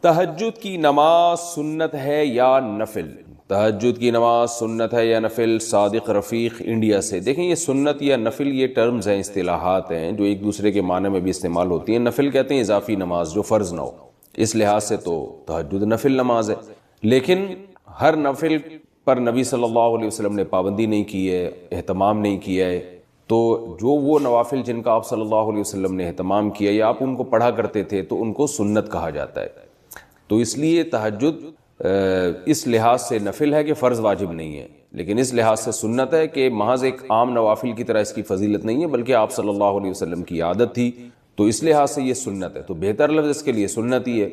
تہجد کی نماز سنت ہے یا نفل؟ تہجد کی نماز سنت ہے یا نفل؟ صادق رفیق انڈیا سے۔ دیکھیں یہ سنت یا نفل یہ ٹرمز ہیں، اصطلاحات ہیں جو ایک دوسرے کے معنی میں بھی استعمال ہوتی ہیں۔ نفل کہتے ہیں اضافی نماز جو فرض نہ ہو، اس لحاظ سے تو تہجد نفل نماز ہے، لیکن ہر نفل پر نبی صلی اللہ علیہ وسلم نے پابندی نہیں کی ہے، اہتمام نہیں کیا ہے۔ تو جو وہ نوافل جن کا آپ صلی اللہ علیہ وسلم نے اہتمام کیا یا آپ ان کو پڑھا کرتے تھے تو ان کو سنت کہا جاتا ہے۔ تو اس لیے تہجد اس لحاظ سے نفل ہے کہ فرض واجب نہیں ہے، لیکن اس لحاظ سے سنت ہے کہ محض ایک عام نوافل کی طرح اس کی فضیلت نہیں ہے، بلکہ آپ صلی اللہ علیہ وسلم کی عادت تھی، تو اس لحاظ سے یہ سنت ہے۔ تو بہتر لفظ اس کے لیے سنت ہی ہے،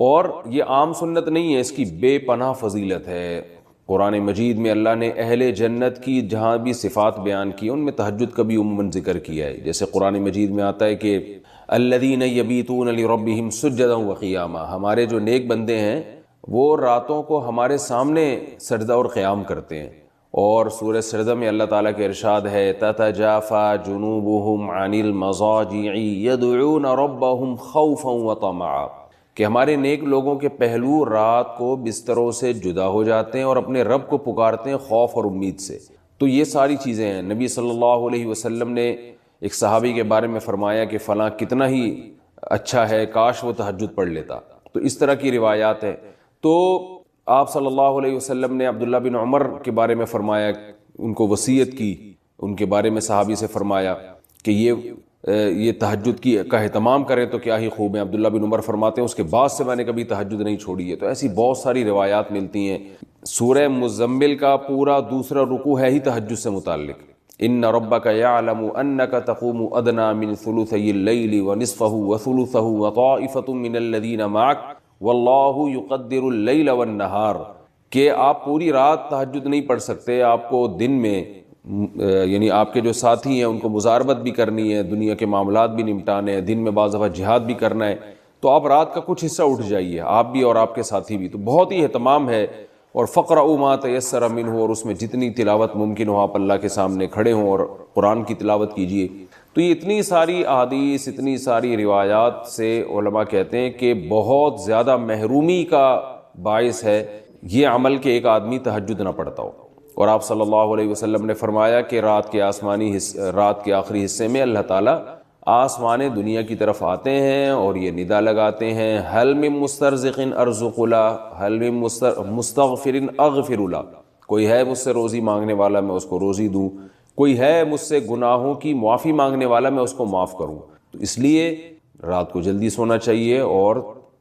اور یہ عام سنت نہیں ہے، اس کی بے پناہ فضیلت ہے۔ قرآن مجید میں اللہ نے اہل جنت کی جہاں بھی صفات بیان کی ان میں تہجد کا بھی عموماً ذکر کیا ہے۔ جیسے قرآن مجید میں آتا ہے کہ الذین یبیتون لربہم سجدا وقیاما، ہمارے جو نیک بندے ہیں وہ راتوں کو ہمارے سامنے سجدہ اور قیام کرتے ہیں۔ اور سورہ سجدہ میں اللہ تعالیٰ کے ارشاد ہے تتجافی جنوبہم عن المضاجع یدعون ربہم خوفا وطمعا، کہ ہمارے نیک لوگوں کے پہلو رات کو بستروں سے جدا ہو جاتے ہیں اور اپنے رب کو پکارتے ہیں خوف اور امید سے۔ تو یہ ساری چیزیں ہیں۔ نبی صلی اللہ علیہ وسلم نے ایک صحابی کے بارے میں فرمایا کہ فلاں کتنا ہی اچھا ہے، کاش وہ تہجد پڑھ لیتا۔ تو اس طرح کی روایات ہیں۔ تو آپ صلی اللہ علیہ وسلم نے عبداللہ بن عمر کے بارے میں فرمایا، ان کو وصیت کی، ان کے بارے میں صحابی سے فرمایا کہ یہ تہجد کا اہتمام کریں تو کیا ہی خوب ہے۔ عبداللہ بن عمر فرماتے ہیں اس کے بعد سے میں نے کبھی تہجد نہیں چھوڑی ہے۔ تو ایسی بہت ساری روایات ملتی ہیں۔ سورہ مزمل کا پورا دوسرا رکوع ہے ہی تہجد سے متعلق۔ ان ربک یعلم انک تقوم ادنی من ثلثی اللیل ونصفہ وثلثہ وطائفۃ من الذین معک واللہ یقدر اللیل والنہار، کہ آپ پوری رات تہجد نہیں پڑھ سکتے، آپ کو دن میں یعنی آپ کے جو ساتھی ہیں ان کو مزاربت بھی کرنی ہے، دنیا کے معاملات بھی نمٹانے ہیں، دن میں بعض دفعہ جہاد بھی کرنا ہے، تو آپ رات کا کچھ حصہ اٹھ جائیے، آپ بھی اور آپ کے ساتھی بھی۔ تو بہت ہی اہتمام ہے۔ اور فقرؤوا ما تیسر منہ، اور اس میں جتنی تلاوت ممکن ہو آپ اللہ کے سامنے کھڑے ہوں اور قرآن کی تلاوت کیجیے۔ تو یہ اتنی ساری احادیث، اتنی ساری روایات سے علماء کہتے ہیں کہ بہت زیادہ محرومی کا باعث ہے یہ عمل کہ ایک آدمی تہجد نہ پڑھتا ہو۔ اور آپ صلی اللہ علیہ وسلم نے فرمایا کہ رات کے آخری حصے میں اللہ تعالیٰ آسمان دنیا کی طرف آتے ہیں اور یہ ندا لگاتے ہیں حل من مسترزق ارزق له، حل من مستغفر اغفر له، کوئی ہے مجھ سے روزی مانگنے والا میں اس کو روزی دوں، کوئی ہے مجھ سے گناہوں کی معافی مانگنے والا میں اس کو معاف کروں۔ تو اس لیے رات کو جلدی سونا چاہیے، اور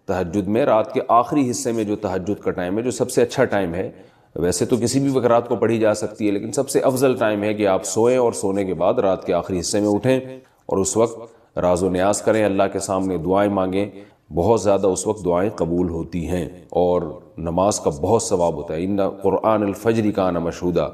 تہجد میں رات کے آخری حصے میں جو تہجد کا ٹائم ہے جو سب سے اچھا ٹائم ہے، ویسے تو کسی بھی وقت رات کو پڑھی جا سکتی ہے، لیکن سب سے افضل ٹائم ہے کہ آپ سوئیں اور سونے کے بعد رات کے آخری حصے میں اٹھیں اور اس وقت راز و نیاز کریں، اللہ کے سامنے دعائیں مانگیں۔ بہت زیادہ اس وقت دعائیں قبول ہوتی ہیں اور نماز کا بہت ثواب ہوتا ہے۔ ان قرآن الفجر کان مشہودا۔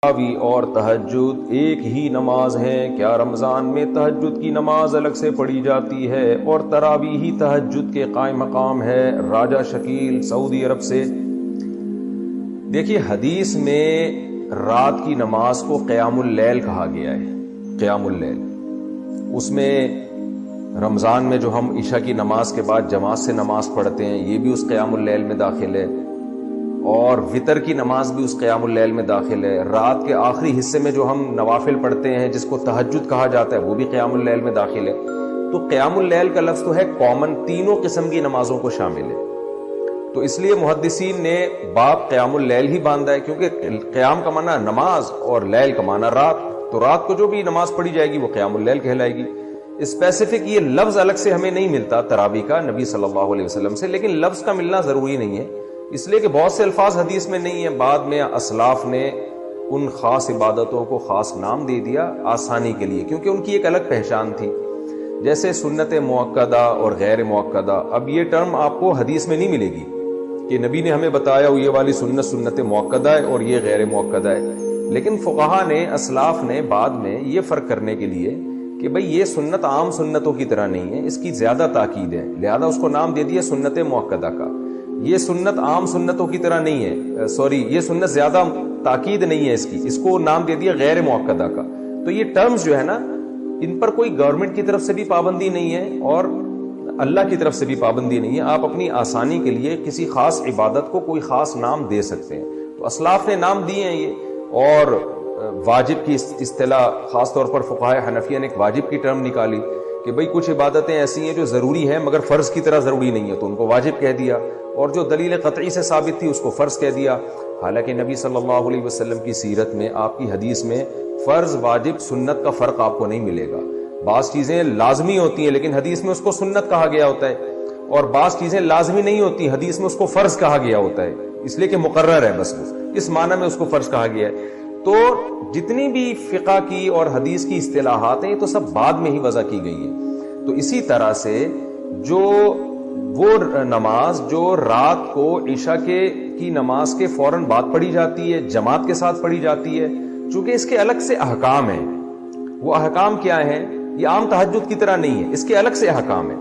تراویح اور تہجد ایک ہی نماز ہے کیا؟ رمضان میں تہجد کی نماز الگ سے پڑھی جاتی ہے اور تراویح ہی تہجد کے قائم مقام ہے؟ راجہ شکیل سعودی عرب سے۔ دیکھیے حدیث میں رات کی نماز کو قیام اللیل کہا گیا ہے، قیام اللیل۔ اس میں رمضان میں جو ہم عشاء کی نماز کے بعد جماعت سے نماز پڑھتے ہیں یہ بھی اس قیام اللیل میں داخل ہے، اور وطر کی نماز بھی اس قیام اللیل میں داخل ہے۔ رات کے آخری حصے میں جو ہم نوافل پڑھتے ہیں جس کو تہجد کہا جاتا ہے وہ بھی قیام اللیل میں داخل ہے۔ تو قیام اللیل کا لفظ تو ہے کامن، تینوں قسم کی نمازوں کو شامل ہے۔ تو اس لیے محدثین نے باب قیام اللیل ہی باندھا ہے، کیونکہ قیام کا معنی نماز اور لیل کا معنی رات، تو رات کو جو بھی نماز پڑھی جائے گی وہ قیام اللیل کہلائے گی۔ اسپیسیفک یہ لفظ الگ سے ہمیں نہیں ملتا تراویح کا نبی صلی اللہ علیہ وسلم سے، لیکن لفظ کا ملنا ضروری نہیں ہے، اس لیے کہ بہت سے الفاظ حدیث میں نہیں ہیں، بعد میں اسلاف نے ان خاص عبادتوں کو خاص نام دے دیا آسانی کے لیے، کیونکہ ان کی ایک الگ پہچان تھی، جیسے سنت موقدہ اور غیر موقدہ۔ اب یہ ٹرم آپ کو حدیث میں نہیں ملے گی کہ نبی نے ہمیں بتایا یہ والی سنت موقدہ ہے اور یہ غیر موقدہ ہے، لیکن فقہا نے اسلاف نے بعد میں یہ فرق کرنے کے لیے کہ بھئی یہ سنت عام سنتوں کی طرح نہیں ہے، اس کی زیادہ تاکید ہے، لہذا اس کو نام دے دیا سنت موقدہ کا۔ یہ سنت عام سنتوں کی طرح نہیں ہے، یہ سنت زیادہ تاکید نہیں ہے اس کی، اس کو نام دے دیا غیر مؤکدہ کا۔ تو یہ ٹرمز جو ہے نا، ان پر کوئی گورنمنٹ کی طرف سے بھی پابندی نہیں ہے اور اللہ کی طرف سے بھی پابندی نہیں ہے۔ آپ اپنی آسانی کے لیے کسی خاص عبادت کو کوئی خاص نام دے سکتے ہیں۔ تو اسلاف نے نام دیے ہیں یہ، اور واجب کی اصطلاح خاص طور پر فقہائے حنفیہ نے ایک واجب کی ٹرم نکالی کہ بھئی کچھ عبادتیں ایسی ہیں جو ضروری ہیں مگر فرض کی طرح ضروری نہیں ہے، تو ان کو واجب کہہ دیا، اور جو دلیل قطعی سے ثابت تھی اس کو فرض کہہ دیا۔ حالانکہ نبی صلی اللہ علیہ وسلم کی سیرت میں، آپ کی حدیث میں فرض واجب سنت کا فرق آپ کو نہیں ملے گا۔ بعض چیزیں لازمی ہوتی ہیں لیکن حدیث میں اس کو سنت کہا گیا ہوتا ہے، اور بعض چیزیں لازمی نہیں ہوتی، حدیث میں اس کو فرض کہا گیا ہوتا ہے، اس لیے کہ مقرر ہے، بس اس معنی میں اس کو فرض کہا گیا ہے۔ تو جتنی بھی فقہ کی اور حدیث کی اصطلاحات ہیں یہ تو سب بعد میں ہی وضع کی گئی ہیں۔ تو اسی طرح سے جو وہ نماز جو رات کو عشاء کی نماز کے فوراً بعد پڑھی جاتی ہے، جماعت کے ساتھ پڑھی جاتی ہے، چونکہ اس کے الگ سے احکام ہیں۔ وہ احکام کیا ہیں؟ یہ عام تہجد کی طرح نہیں ہے، اس کے الگ سے احکام ہیں۔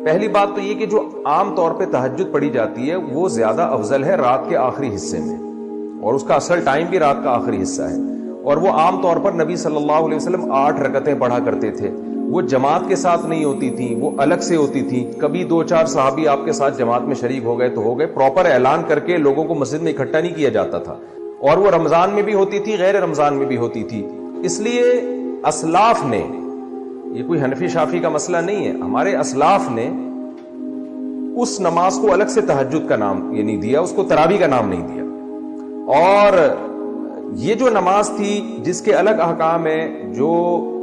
پہلی بات تو یہ کہ جو عام طور پہ تہجد پڑھی جاتی ہے وہ زیادہ افضل ہے رات کے آخری حصے میں، اور اس کا اصل ٹائم بھی رات کا آخری حصہ ہے، اور وہ عام طور پر نبی صلی اللہ علیہ وسلم 8 رکعتیں پڑھا کرتے تھے۔ وہ جماعت کے ساتھ نہیں ہوتی تھی، وہ الگ سے ہوتی تھی۔ کبھی 2-4 صحابی آپ کے ساتھ جماعت میں شریک ہو گئے تو ہو گئے، پراپر اعلان کر کے لوگوں کو مسجد میں اکٹھا نہیں کیا جاتا تھا، اور وہ رمضان میں بھی ہوتی تھی، غیر رمضان میں بھی ہوتی تھی۔ اس لیے اسلاف نے، یہ کوئی حنفی شافی کا مسئلہ نہیں ہے، ہمارے اسلاف نے اس نماز کو الگ سے تہجد کا نام یہ نہیں دیا، اس کو تراویح کا نام نہیں دیا۔ اور یہ جو نماز تھی جس کے الگ احکام ہیں، جو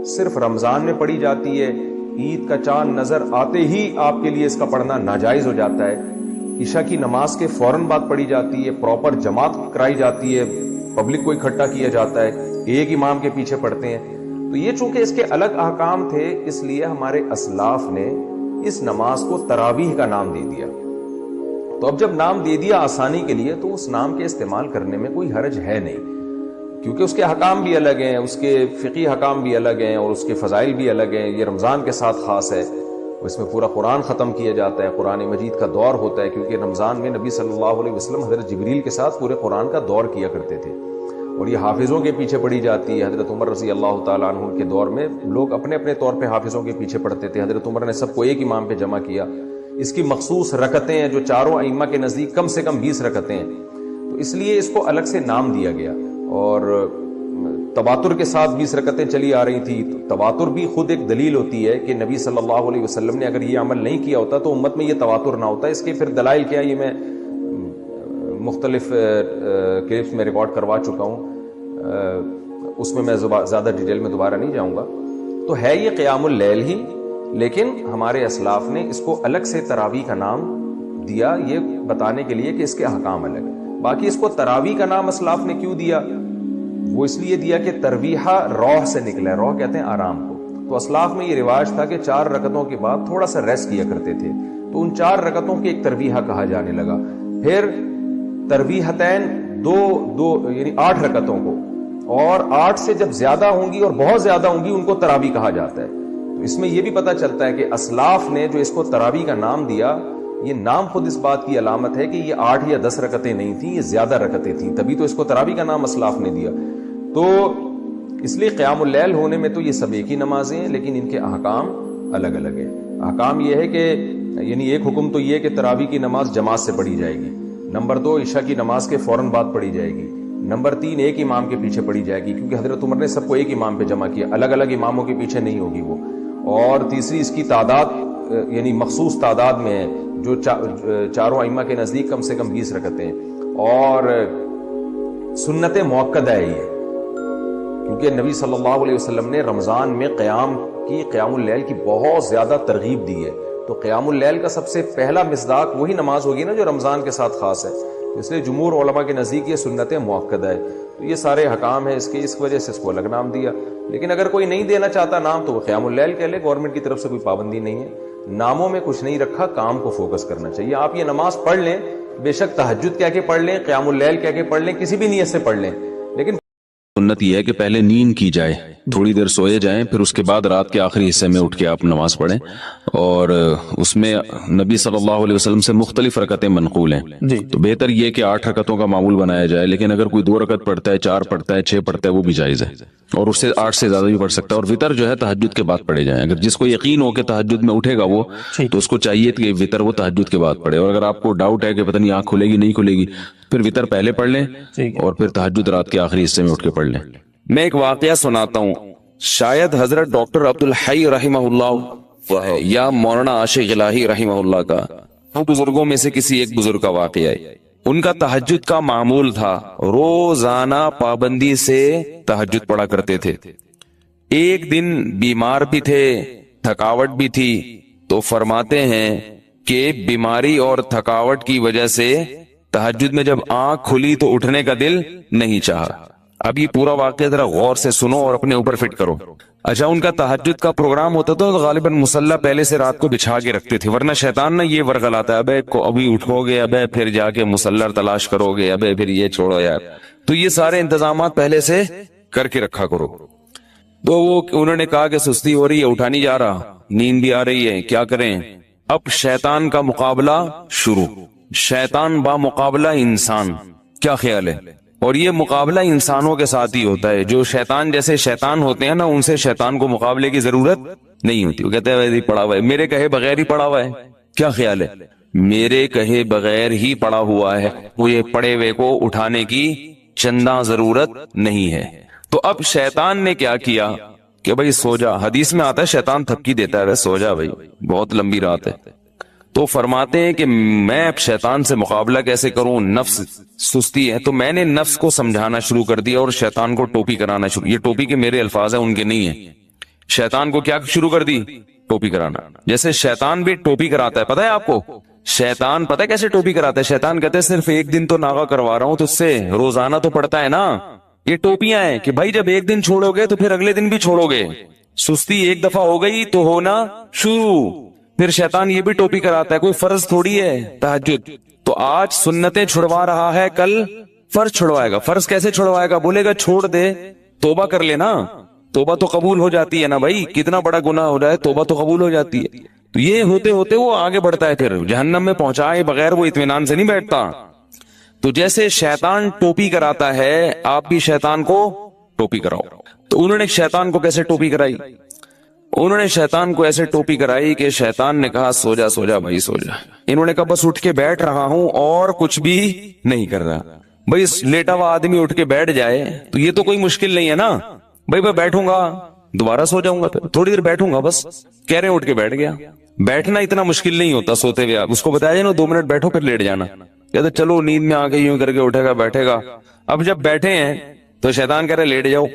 صرف رمضان میں پڑھی جاتی ہے، عید کا چاند نظر آتے ہی آپ کے لیے اس کا پڑھنا ناجائز ہو جاتا ہے، عشاء کی نماز کے فوراً بعد پڑھی جاتی ہے، پراپر جماعت کرائی جاتی ہے، پبلک کو اکٹھا کیا جاتا ہے، ایک امام کے پیچھے پڑھتے ہیں۔ تو یہ چونکہ اس کے الگ احکام تھے، اس لیے ہمارے اسلاف نے اس نماز کو تراویح کا نام دے دیا۔ تو اب جب نام دے دیا آسانی کے لیے، تو اس نام کے استعمال کرنے میں کوئی حرج ہے نہیں، کیونکہ اس کے حکام بھی الگ ہیں، اس کے فقہی حکام بھی الگ ہیں، اور اس کے فضائل بھی الگ ہیں۔ یہ رمضان کے ساتھ خاص ہے، اس میں پورا قرآن ختم کیا جاتا ہے، قرآن مجید کا دور ہوتا ہے، کیونکہ رمضان میں نبی صلی اللہ علیہ وسلم حضرت جبریل کے ساتھ پورے قرآن کا دور کیا کرتے تھے، اور یہ حافظوں کے پیچھے پڑھی جاتی ہے۔ حضرت عمر رضی اللہ تعالیٰ عنہ کے دور میں لوگ اپنے اپنے طور پہ حافظوں کے پیچھے پڑھتے تھے، حضرت عمر نے سب کو ایک امام پہ جمع کیا۔ اس کی مخصوص رکعتیں ہیں جو چاروں ائمہ کے نزدیک کم سے کم 20 رکعتیں ہیں، تو اس لیے اس کو الگ سے نام دیا گیا۔ اور تواتر کے ساتھ 20 رکعتیں چلی آ رہی تھی، تو تواتر بھی خود ایک دلیل ہوتی ہے کہ نبی صلی اللہ علیہ وسلم نے اگر یہ عمل نہیں کیا ہوتا تو امت میں یہ تواتر نہ ہوتا۔ اس کے پھر دلائل کیا، یہ میں مختلف کلپس میں ریکارڈ کروا چکا ہوں، اس میں زیادہ ڈیٹیل میں دوبارہ نہیں جاؤں گا۔ تو ہے یہ قیام اللیل ہی، لیکن ہمارے اسلاف نے اس کو الگ سے تراویح کا نام دیا، یہ بتانے کے لیے کہ اس کے احکام الگ ہیں۔ باقی اس کو تراویح کا نام اسلاف نے کیوں دیا؟ وہ اس لیے دیا کہ ترویحہ روح سے نکلا ہے، روح کہتے ہیں آرام کو۔ تو اسلاف میں یہ رواج تھا کہ 4 رکعتوں کے بعد تھوڑا سا ریسٹ کیا کرتے تھے، تو ان 4 رکعتوں کی ایک ترویحہ کہا جانے لگا۔ پھر ترویحتین دو یعنی 8 رکعتوں کو، اور 8 سے جب زیادہ ہوں گی اور بہت زیادہ ہوں گی ان کو تراویح کہا جاتا ہے۔ تو اس میں یہ بھی پتہ چلتا ہے کہ اسلاف نے جو اس کو تراویح کا نام دیا، یہ نام خود اس بات کی علامت ہے کہ یہ 8 یا 10 رکعتیں نہیں تھیں، یہ زیادہ رکعتیں تھیں، تبھی تو اس کو تراویح کا نام اسلاف نے دیا۔ تو اس لیے قیام اللیل ہونے میں تو یہ سب ایک ہی نمازیں ہیں، لیکن ان کے احکام الگ الگ ہیں۔ احکام یہ ہے کہ یعنی ایک حکم تو یہ ہے کہ تراویح کی نماز جماعت سے پڑھی جائے گی، نمبر 2 عشاء کی نماز کے فوراً بعد پڑھی جائے گی، نمبر 3 ایک امام کے پیچھے پڑھی جائے گی، کیونکہ حضرت عمر نے سب کو ایک امام پہ جمع کیا، الگ الگ اماموں کے پیچھے نہیں ہوگی وہ، اور تیسری اس کی تعداد یعنی مخصوص تعداد میں ہے، جو چاروں ائمہ کے نزدیک کم سے کم 20 رکعتیں، اور سنت موقدہ ہے یہ، کیونکہ نبی صلی اللہ علیہ وسلم نے رمضان میں قیام اللیل کی بہت زیادہ ترغیب دی ہے، تو قیام اللیل کا سب سے پہلا مصداق وہی نماز ہوگی نا جو رمضان کے ساتھ خاص ہے، اس لیے جمہور علماء کے نزدیک یہ سنت موقدہ ہے۔ تو یہ سارے حکام ہیں اس کے، اس وجہ سے اس کو الگ نام دیا۔ لیکن اگر کوئی نہیں دینا چاہتا نام تو وہ قیام اللیل کہہ لے، گورنمنٹ کی طرف سے کوئی پابندی نہیں ہے، ناموں میں کچھ نہیں رکھا، کام کو فوکس کرنا چاہیے۔ آپ یہ نماز پڑھ لیں، بے شک تہجد کہہ کے پڑھ لیں، قیام اللیل کہہ کے پڑھ لیں، کسی بھی نیت سے پڑھ لیں، لیکن سنت یہ ہے کہ پہلے نیند کی جائے، تھوڑی دیر سوئے جائیں، پھر اس کے بعد رات کے آخری حصے میں اٹھ کے آپ نماز پڑھیں، اور اس میں نبی صلی اللہ علیہ وسلم سے مختلف رکعتیں منقول ہیں جی تو بہتر یہ کہ 8 رکعتوں کا معمول بنایا جائے، لیکن اگر کوئی 2 رکعت پڑھتا ہے، 4 پڑھتا ہے، 6 پڑھتا ہے، وہ بھی جائز ہے، اور اس سے 8 سے زیادہ بھی پڑھ سکتا ہے، اور وطر جو ہے تہجد کے بعد پڑھے جائیں۔ اگر جس کو یقین ہو کہ تہجد میں اٹھے گا وہ، تو اس کو چاہیے کہ وطر وہ تہجد کے بعد پڑھے، اور اگر آپ کو ڈاؤٹ ہے کہ پتہ نہیں آنکھ کھلے گی نہیں کھلے گی، پھر وطر پہلے پڑھ لیں اور پھر تہجد رات کے آخری حصے میں اٹھ کے پڑھ لیں۔ میں ایک واقعہ سناتا ہوں، شاید حضرت ڈاکٹر عبدالحی رحمہ اللہ یا مولانا عاشق الہی رحمہ اللہ کا، وہ بزرگوں میں سے کسی ایک بزرگ کا واقعہ ہے۔ ان کا تہجد کا معمول تھا، روزانہ پابندی سے تہجد پڑھا کرتے تھے۔ ایک دن بیمار بھی تھے، تھکاوٹ بھی تھی، تو فرماتے ہیں کہ بیماری اور تھکاوٹ کی وجہ سے تہجد میں جب آنکھ کھلی تو اٹھنے کا دل نہیں چاہا۔ اب یہ پورا واقعہ ذرا غور سے سنو اور اپنے اوپر فٹ کرو۔ اچھا، ان کا تہجد کا پروگرام ہوتا تو غالباً مصلی پہلے سے رات کو بچھا کے رکھتے تھے، ورنہ شیطان نہ یہ ورغلاتا ہے، ابے ابھی اٹھو گے، ابے پھر جا کے مصلی تلاش کرو گے، ابے پھر یہ چھوڑو یار، تو یہ سارے انتظامات پہلے سے کر کے رکھا کرو۔ تو وہ انہوں نے کہا کہ سستی ہو رہی ہے، اٹھا نہیں جا رہا، نیند بھی آ رہی ہے، کیا کریں؟ اب شیطان کا مقابلہ شروع، شیطان با مقابلہ انسان، کیا خیال ہے؟ اور یہ مقابلہ انسانوں کے ساتھ ہی ہوتا ہے، جو شیطان جیسے شیطان ہوتے ہیں نا، ان سے شیطان کو مقابلے کی ضرورت نہیں ہوتی۔ وہ کہتے ہیں ویسے ہی پڑا ہوا ہے، میرے کہے بغیر ہی پڑا ہوا ہے، کیا خیال ہے؟ میرے کہے بغیر ہی پڑا ہوا ہے، وہ یہ پڑے ہوئے کو اٹھانے کی چندہ ضرورت نہیں ہے۔ تو اب شیطان نے کیا کیا کہ بھائی سو جا، حدیث میں آتا ہے شیطان تھپکی دیتا ہے، سو جا بھائی بہت لمبی رات ہے۔ تو فرماتے ہیں کہ میں اب شیطان سے مقابلہ کیسے کروں، نفس سستی ہے، تو میں نے نفس کو سمجھانا شروع کر دیا اور شیطان کو ٹوپی کرانا شروع، یہ ٹوپی کے میرے الفاظ ہیں، ان کے نہیں ہیں۔ شیطان کو کیا شروع کر دی؟ ٹوپی کرانا۔ جیسے شیطان بھی ٹوپی کراتا ہے، پتہ ہے آپ کو شیطان پتہ ہے کیسے ٹوپی کراتا ہے؟ شیطان کہتے ہیں صرف ایک دن تو ناغہ کروا رہا ہوں تو اس سے روزانہ تو پڑتا ہے نا، یہ ٹوپیاں ہیں کہ بھائی جب ایک دن چھوڑو گے تو پھر اگلے دن بھی چھوڑو گے، سستی ایک دفعہ ہو گئی تو ہونا شروع۔ پھر شیطان یہ بھی ٹوپی کراتا ہے، کوئی فرض تھوڑی ہے تہجد، تو آج سنتیں چھڑوا رہا ہے، کل فرض چھڑوائے گا۔ فرض کیسے چھڑوائے گا؟ بولے گا چھوڑ دے، توبہ کر لینا، توبہ تو قبول ہو جاتی ہے نا بھائی، کتنا بڑا گناہ ہو جائے توبہ تو قبول ہو جاتی ہے۔ تو یہ ہوتے ہوتے وہ آگے بڑھتا ہے، پھر جہنم میں پہنچائے بغیر وہ اطمینان سے نہیں بیٹھتا۔ تو جیسے شیطان ٹوپی کراتا ہے، آپ بھی شیطان کو ٹوپی کراؤ۔ تو انہوں نے شیطان کو کیسے ٹوپی کرائی؟ انہوں نے شیطان کو ایسے ٹوپی کرائی کہ شیطان نے کہا سو جا سو جا بھائی سو جا، انہوں نے کہا بس اٹھ کے بیٹھ رہا ہوں اور کچھ بھی نہیں کر رہا۔ بھائی لیٹا ہوا آدمی اٹھ کے بیٹھ جائے تو یہ تو کوئی مشکل نہیں ہے نا، بھائی میں بیٹھوں گا دوبارہ سو جاؤں گا، پھر تھوڑی دیر بیٹھوں گا، بس کہہ رہے ہیں اٹھ کے بیٹھ گیا۔ بیٹھنا اتنا مشکل نہیں ہوتا سوتے ہوئے، آپ اس کو بتایا جائے نا 2 منٹ بیٹھو پھر لیٹ جانا، کہتے چلو نیند میں آ کے یوں کر کے اٹھے گا بیٹھے گا۔ اب جب بیٹھے ہیں تو شیطان کہہ رہے لیٹ جاؤ،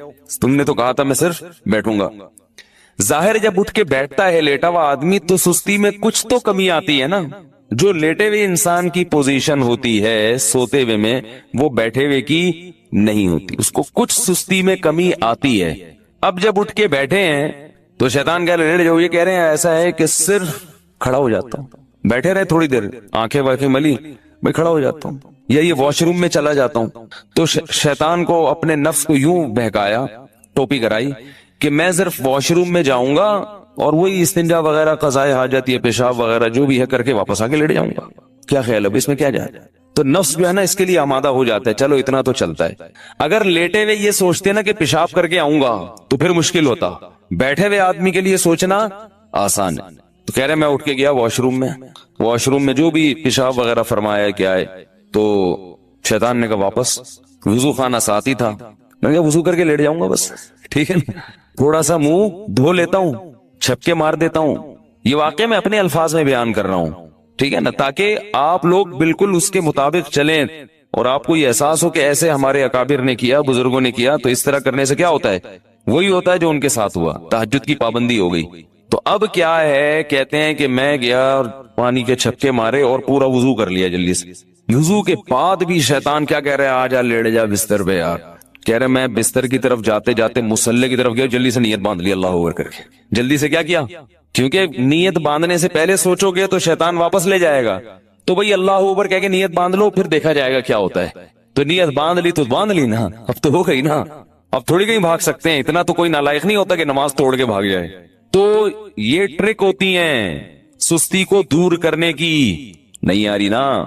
تم نے تو کہا تھا میں صرف بیٹھوں گا۔ ظاہر جب اٹھ کے بیٹھتا ہے لیٹا ہوا آدمی تو سستی میں کچھ تو کمی آتی ہے نا، جو لیٹے ہوئے انسان کی پوزیشن ہوتی ہے سوتے ہوئے میں وہ بیٹھے ہوئے کی نہیں ہوتی، اس کو کچھ سستی میں کمی آتی ہے۔ اب جب اٹھ کے بیٹھے ہیں تو شیطان کہہ رہے لیٹ جاؤ، یہ کہہ رہے ہیں ایسا ہے کہ صرف کھڑا ہو جاتا ہوں، بیٹھے رہے تھوڑی دیر آنکھیں واقعی ملی، میں کھڑا ہو جاتا ہوں، یا یہ واش روم میں چلا جاتا ہوں۔ تو شیطان کو اپنے نفس کو یوں بہکایا، ٹوپی کرائی کہ میں صرف واش روم میں جاؤں گا اور وہی استنجا وغیرہ قضائے حاجت یا پیشاب وغیرہ جو بھی ہے کر کے واپس آ کے لیٹ جاؤں گا۔ کیا خیال ہے اس میں کیا جائے؟ تو نفس جو ہے نا اس کے لیے آمادہ ہو جاتا ہے، چلو اتنا تو چلتا ہے۔ اگر لیٹے ہوئے یہ سوچتے نا کہ پیشاب کر کے آؤں گا تو پھر مشکل ہوتا، بیٹھے ہوئے آدمی کے لیے سوچنا آسان ہے۔ تو کہہ رہے میں اٹھ کے گیا واش روم میں، واش روم میں جو بھی پیشاب وغیرہ فرمایا کیا ہے، تو شیطان نے کہا واپس، وضو خانہ ساتھ ہی تھا، میں کہا وضو کر کے لیٹ جاؤں گا بس، ٹھیک ہے نا، تھوڑا سا منہ دھو لیتا ہوں، چھپکے مار دیتا ہوں۔ یہ واقعہ میں اپنے الفاظ میں بیان کر رہا ہوں، ٹھیک ہے نا، تاکہ آپ لوگ بالکل اس کے مطابق چلیں اور آپ کو یہ احساس ہو کہ ایسے ہمارے اکابر نے کیا، بزرگوں نے کیا، تو اس طرح کرنے سے کیا ہوتا ہے؟ وہی ہوتا ہے جو ان کے ساتھ ہوا، تہجد کی پابندی ہو گئی۔ تو اب کیا ہے، کہتے ہیں کہ میں گیا اور پانی کے چھپکے مارے اور پورا وضو کر لیا جلدی سے۔ وضو کے بعد بھی شیطان کیا کہہ رہے ہیں، آ جا لیٹ جا بستر پہ یار۔ کہہ رہے میں بستر کی طرف جاتے جاتے مصلی کی طرف گیا، جلدی سے نیت باندھ لی اللہ اکبر کر کے، جلدی سے کیا کیا، کیونکہ نیت باندھنے سے پہلے سوچو گے تو شیطان واپس لے جائے گا، تو بھئی اللہ اکبر کہہ کے نیت باندھ لو، پھر دیکھا جائے گا کیا ہوتا ہے۔ تو نیت باندھ لی تو باندھ لی نا، اب تو ہو گئی نا، اب تھوڑی کہیں بھاگ سکتے ہیں، اتنا تو کوئی نالائق نہیں ہوتا کہ نماز توڑ کے بھاگ جائے. تو یہ ٹرک ہوتی ہیں سستی کو دور کرنے کی. نہیں آ رہی نا؟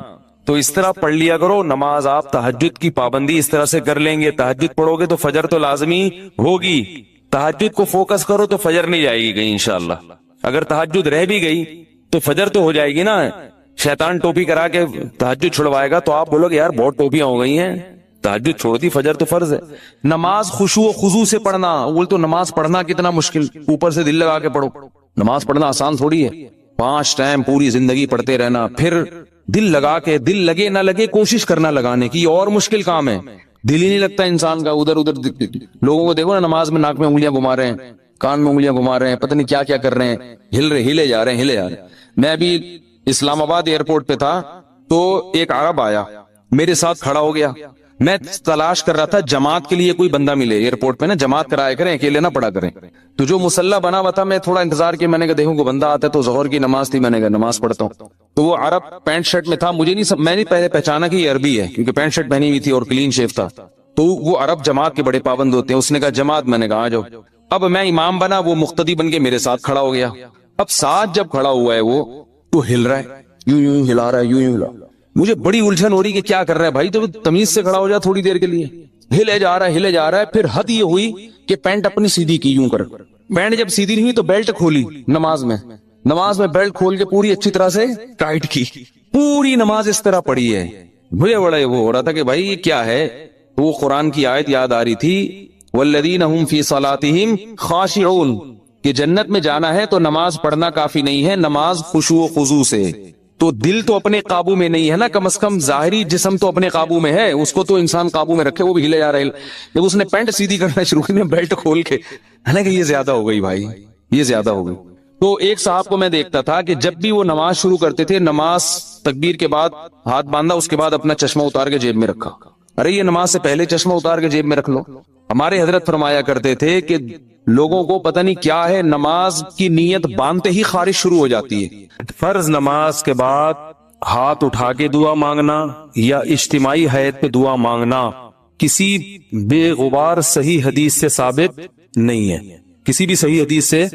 تو اس طرح پڑھ لیا کرو نماز. آپ تہجد کی پابندی اس طرح سے کر لیں گے، تہجد پڑھو گے تو فجر تو لازمی ہوگی. تہجد کو فوکس کرو تو فجر نہیں جائے گی کہیں انشاءاللہ. اگر تہجد رہ بھی گئی تو فجر تو ہو جائے گی نا. شیطان ٹوپی کرا کے تہجد چھڑوائے گا تو آپ بولو گے یار بہت ٹوپیاں ہو گئی ہیں، تہجد چھوڑ دی، فجر تو فرض ہے. نماز خشوع و خضوع سے پڑھنا. بول تو نماز پڑھنا کتنا مشکل، اوپر سے دل لگا کے پڑھو. نماز پڑھنا آسان تھوڑی ہے. 5 ٹائم پوری زندگی پڑھتے رہنا، پھر دل لگا کے، دل لگے نہ لگے کوشش کرنا لگانے کی، اور مشکل کام ہے. دل ہی نہیں لگتا انسان کا. ادھر ادھر لوگوں کو دیکھو نا نماز میں ناک میں انگلیاں گھما رہے ہیں، کان میں انگلیاں گھما رہے ہیں، پتہ نہیں کیا کیا کر رہے ہیں، ہلے جا رہے ہیں. میں ابھی اسلام آباد ایئرپورٹ پہ تھا تو ایک عرب آیا میرے ساتھ کھڑا ہو گیا. میں تلاش کر رہا تھا جماعت کے لیے کوئی بندہ ملے ایئرپورٹ پہ نا، جماعت کرایا کریں، اکیلے نہ پڑھا کریں. تو جو مسلح بنا ہوا تھا میں تھوڑا انتظار کیا، میں نے کہا دیکھوں کوئی بندہ آتا ہے. تو ظہر کی نماز تھی، میں نے کہا نماز پڑھتا ہوں. تو وہ عرب پینٹ شرٹ میں تھا، مجھے نہیں میں نے پہلے پہچانا کہ یہ عربی ہے کیونکہ پینٹ شرٹ پہنی ہوئی تھی اور کلین شیف تھا. تو وہ عرب جماعت کے بڑے پابند ہوتے ہیں. اس نے کہا جماعت، میں نے کہا آ جاؤ. اب میں امام بنا، وہ مقتدی بن کے میرے ساتھ کھڑا ہو گیا. اب ساتھ جب کھڑا ہوا ہے وہ تو ہل رہا ہے، یوں ہلا رہا ہے، یوں ہلا. مجھے بڑی الجھن ہو رہی کہ کیا کر رہا ہے بھائی، تو تمیز سے کھڑا ہو جا تھوڑی دیر کے لیے. ہلے جا رہا ہے. پھر حد یہ ہوئی کہ پینٹ اپنی سیدھی کی، یوں کر. پینٹ جب سیدھی نہیں ہوئی تو بیلٹ کھولی نماز میں بیلٹ کھول کے پوری اچھی طرح سے ٹائٹ کی. پوری نماز اس طرح پڑھی ہے. مجھے بڑا وہ ہو رہا تھا کہ بھائی یہ کیا ہے. وہ قرآن کی آیت یاد آ رہی تھی، والذین هم فی صلاتہم خاشعون، کہ جنت میں جانا ہے تو نماز پڑھنا کافی نہیں ہے، نماز خشوع و خضوع سے. تو دل تو اپنے قابو میں نہیں ہے نا، کم از کم ظاہری جسم تو اپنے قابو میں ہے، اس کو تو انسان قابو میں رکھے. وہ بھی ہلے جا رہے. جب اس نے پینٹ سیدھی کرنا شروع کی، بیلٹ کھول کے، ہے نا کہ یہ زیادہ ہو گئی بھائی، یہ زیادہ ہو گئی. تو ایک صاحب کو میں دیکھتا تھا کہ جب بھی وہ نماز شروع کرتے تھے، نماز تکبیر کے بعد ہاتھ باندھا، اس کے بعد اپنا چشمہ اتار کے جیب میں رکھا. ارے یہ نماز سے پہلے چشمہ اتار کے جیب میں رکھ لو. ہمارے حضرت فرمایا کرتے تھے کہ لوگوں کو پتہ نہیں کیا ہے، نماز کی نیت باندھتے ہی خارج شروع ہو جاتی ہے. فرض نماز کے بعد ہاتھ اٹھا کے دعا مانگنا یا اجتماعی حیت پہ دعا مانگنا کسی بے غبار صحیح حدیث سے ثابت نہیں ہے. کسی بھی صحیح حدیث سے.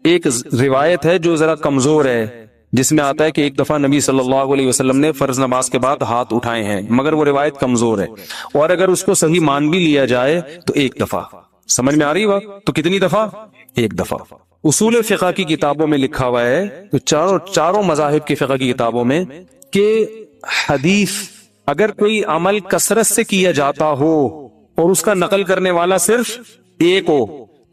ایک روایت ہے جو ذرا کمزور ہے، جس میں آتا ہے کہ ایک دفعہ نبی صلی اللہ علیہ وسلم نے فرض نماز کے بعد ہاتھ اٹھائے ہیں، مگر وہ روایت کمزور ہے. اور اگر اس کو صحیح مان بھی لیا جائے تو ایک دفعہ. سمجھ میں آ رہی بات؟ تو کتنی دفعہ؟ ایک دفعہ. اصول فقہ کی کتابوں میں لکھا ہوا ہے، تو چاروں مذاہب کی فقہ کی کتابوں میں، کہ حدیث اگر کوئی عمل کثرت سے کیا جاتا ہو اور اس کا نقل کرنے والا صرف ایک ہو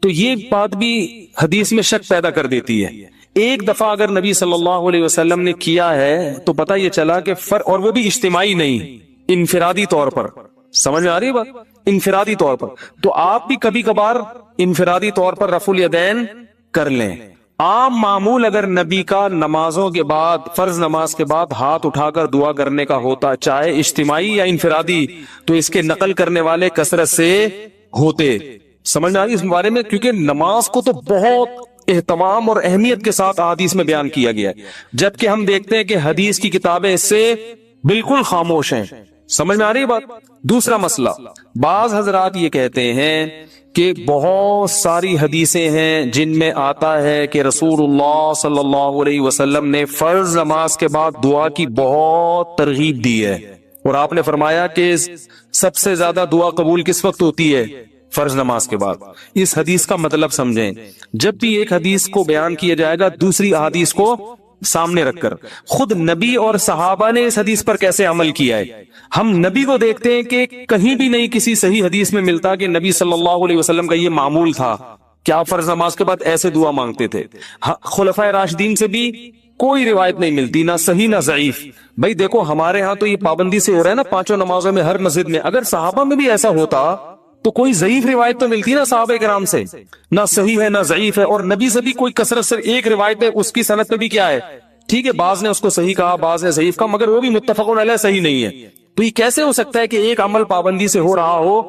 تو یہ بات بھی حدیث میں شک پیدا کر دیتی ہے. ایک دفعہ اگر نبی صلی اللہ علیہ وسلم نے کیا ہے تو پتہ یہ چلا کہ اور وہ بھی اجتماعی نہیں، انفرادی طور پر. سمجھ میں آ رہی ہے بات؟ انفرادی طور پر. تو آپ بھی کبھی کبھار انفرادی طور پر رفع الیدین کر لیں. عام معمول اگر نبی کا نمازوں کے بعد، فرض نماز کے بعد ہاتھ اٹھا کر دعا کرنے کا ہوتا، چاہے اجتماعی یا انفرادی، تو اس کے نقل کرنے والے کثرت سے ہوتے. سمجھ میں آ رہی اس بارے میں؟ کیونکہ نماز کو تو بہت اہتمام اور اہمیت کے ساتھ حدیث میں بیان کیا گیا ہے، جبکہ ہم دیکھتے ہیں کہ حدیث کی کتابیں اس سے بالکل خاموش ہیں. سمجھ میں آ رہی بات؟ دوسرا مسئلہ، بعض حضرات یہ کہتے ہیں کہ بہت ساری حدیثیں ہیں جن میں آتا ہے کہ رسول اللہ صلی اللہ علیہ وسلم نے فرض نماز کے بعد دعا کی بہت ترغیب دی ہے، اور آپ نے فرمایا کہ سب سے زیادہ دعا قبول کس وقت ہوتی ہے؟ فرض نماز کے بعد. اس حدیث کا مطلب سمجھیں. جب بھی ایک حدیث کو بیان کیا جائے گا دوسری احادیث کو سامنے رکھ کر، خود نبی اور صحابہ نے اس حدیث پر کیسے عمل کیا ہے. ہم نبی کو دیکھتے ہیں کہ کہیں بھی نہیں کسی صحیح حدیث میں ملتا کہ نبی صلی اللہ علیہ وسلم کا یہ معمول تھا کہ آپ فرض نماز کے بعد ایسے دعا مانگتے تھے. خلفائے راشدین سے بھی کوئی روایت نہیں ملتی، نہ صحیح نہ ضعیف. بھائی دیکھو ہمارے ہاں تو یہ پابندی سے ہو رہا ہے نا 5 نمازوں میں ہر مسجد میں. اگر صحابہ میں بھی ایسا ہوتا تو کوئی ضعیف روایت تو ملتی نا صحابہ کرام سے، نہ صحیح ہے نہ ضعیف ہے. اور نبی سے بھی کوئی کثرت سے ایک روایت ہے، اس کی سند پہ بھی کیا ہے، ٹھیک ہے بعض نے اس کو صحیح کہا بعض نے ضعیف کہا، مگر وہ بھی متفق علیہ صحیح نہیں ہے. تو یہ کیسے ہو سکتا ہے کہ ایک عمل پابندی سے ہو رہا ہو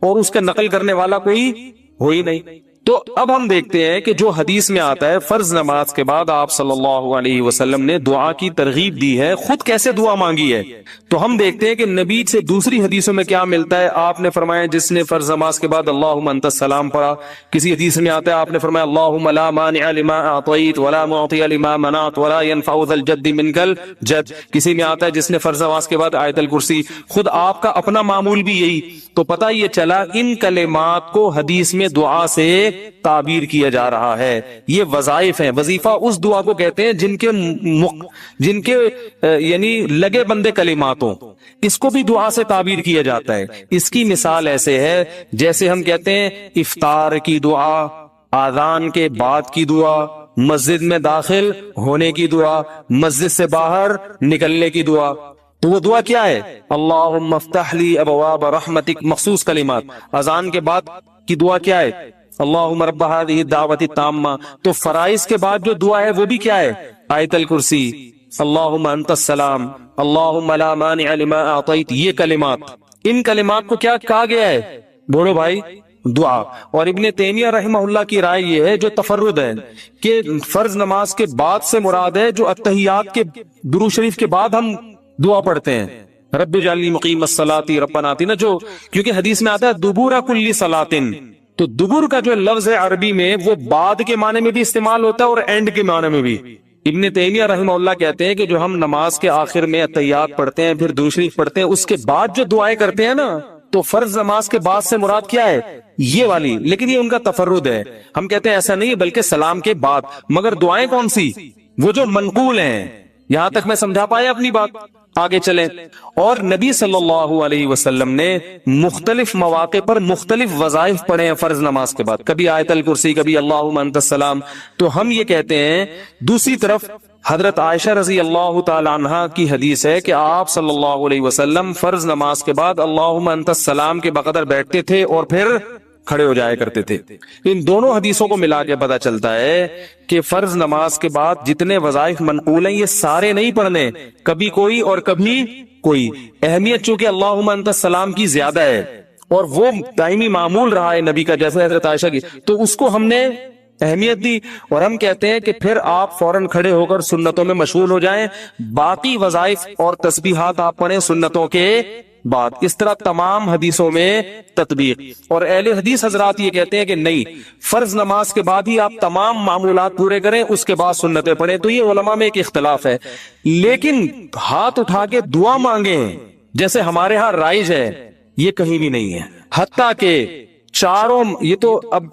اور اس کا نقل کرنے والا کوئی ہو ہی نہیں؟ تو اب ہم دیکھتے ہیں کہ جو حدیث میں آتا ہے فرض نماز کے بعد آپ صلی اللہ علیہ وسلم نے دعا کی ترغیب دی ہے، خود کیسے دعا مانگی ہے. تو ہم دیکھتے ہیں کہ نبی سے دوسری حدیثوں میں کیا ملتا ہے. آپ نے فرمایا جس نے فرض نماز کے بعد اللہم انت السلام پڑھا، کسی حدیث میں آتا ہے آپ نے فرمایا اللہم لا مانع لما اعطیت ولا معطی لما منعت ولا ينفع ذا الجد منک الجد. کسی میں آتا ہے جس نے فرض نماز کے بعد آیت الکرسی. خود آپ کا اپنا معمول بھی یہی. تو پتہ یہ چلا ان کلمات کو حدیث میں دعا سے تعبیر کیا جا رہا ہے. یہ وظائف ہیں. وظیفہ اس دعا کو کہتے ہیں جن کے یعنی لگے بندے کلمات ہوں، اس کو بھی دعا سے تعبیر کیا جاتا ہے. اس کی مثال ایسے ہے جیسے ہم کہتے ہیں افطار کی دعا، آذان کے بعد کی دعا، مسجد میں داخل ہونے کی دعا، مسجد سے باہر نکلنے کی دعا. تو وہ دعا کیا ہے؟ اللہم افتح لی ابواب رحمتک، مخصوص کلمات. اذان کے بعد کی دعا کیا ہے؟ اللہم رب ہذہ الدعوۃ التامہ. تو فرائض کے بعد جو دعا ہے وہ بھی کیا ہے؟ آیت الکرسی، اللہم انت السلام، اللہم لا مانع لما اعطیت. یہ کلمات، ان کلمات کو کیا کہا گیا ہے؟ بولو بھائی، دعا. اور ابن تیمیہ رحمہ اللہ کی رائے یہ ہے جو تفرد ہے کہ فرض نماز کے بعد سے مراد ہے جو اتحیات کے درود شریف کے بعد ہم دعا پڑھتے ہیں، رب اجعلنی مقیم الصلاۃ ربنا آتنا، جو کیونکہ حدیث میں آتا ہے دبور کل صلاۃ. تو دبر کا جو لفظ ہے عربی میں وہ بعد کے معنی میں بھی استعمال ہوتا ہے اور اینڈ کے معنی میں بھی. ابن تیمیہ رحمہ اللہ کہتے ہیں کہ جو ہم نماز کے آخر میں اتحیات پڑھتے ہیں، پھر درود شریف پڑھتے ہیں، اس کے بعد جو دعائیں کرتے ہیں نا، تو فرض نماز کے بعد سے مراد کیا ہے؟ یہ والی. لیکن یہ ان کا تفرد ہے. ہم کہتے ہیں ایسا نہیں ہے، بلکہ سلام کے بعد. مگر دعائیں کون سی؟ وہ جو منقول ہیں. یہاں تک میں سمجھا پایا اپنی بات؟ آگے چلیں. اور نبی صلی اللہ علیہ وسلم نے مختلف مواقع پر مختلف وظائف پڑھے ہیں فرض نماز کے بعد. کبھی آیت الکرسی، کبھی اللہم انت السلام. تو ہم یہ کہتے ہیں. دوسری طرف حضرت عائشہ رضی اللہ تعالی عنہا کی حدیث ہے کہ آپ صلی اللہ علیہ وسلم فرض نماز کے بعد اللہم انت السلام کے بقدر بیٹھتے تھے اور پھر کھڑے ہو جایا کرتے تھے. ان دونوں حدیثوں کو ملا کے پتا چلتا ہے کہ فرض نماز کے بعد جتنے وظائف منقول ہیں یہ سارے نہیں پڑھنے، کبھی کوئی اور کبھی کوئی. اہمیت چونکہ اللہم انت السلام کی زیادہ ہے اور وہ دائمی معمول رہا ہے نبی کا، جیسے حضرت عائشہ کی، تو اس کو ہم نے اہمیت دی. اور ہم کہتے ہیں کہ پھر آپ فوراً کھڑے ہو کر سنتوں میں مشغول ہو جائیں، باقی وظائف اور تسبیحات آپ پڑھیں سنتوں کے بعد. اس طرح تمام حدیثوں میں تطبیق. اور اہل حدیث حضرات یہ کہتے ہیں کہ نہیں، فرض نماز کے بعد ہی آپ تمام معمولات پورے کریں، اس کے بعد سنتیں پڑھیں. تو یہ علماء میں ایک اختلاف ہے. لیکن ہاتھ اٹھا کے دعا مانگیں جیسے ہمارے ہاں رائج ہے، یہ کہیں بھی نہیں ہے. حتیٰ کہ چاروں، یہ تو اب